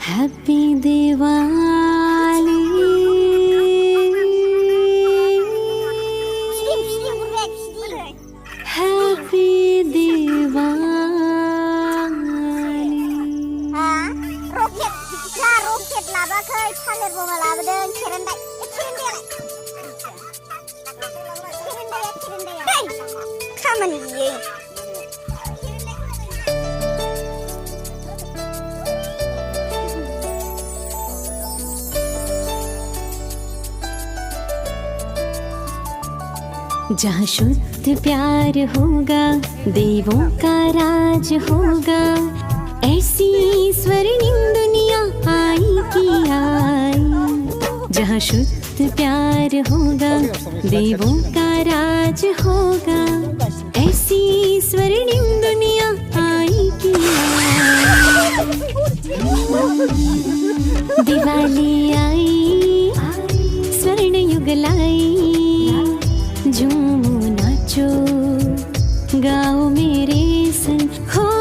Happy Diwali. Happy Diwali. roket labakai thalir bunga labadan kirendai hey kamani ye जहाँ शुद्ध प्यार होगा देवों का राज होगा, ऐसी स्वर्णिम दुनिया आई की आई। जहाँ शुद्ध प्यार होगा देवों का राज होगा, ऐसी स्वर्णिम दुनिया आई की आई। दिवाली आई स्वर्ण युग लाई, झूमो नाचो गाओ मेरे संग हो।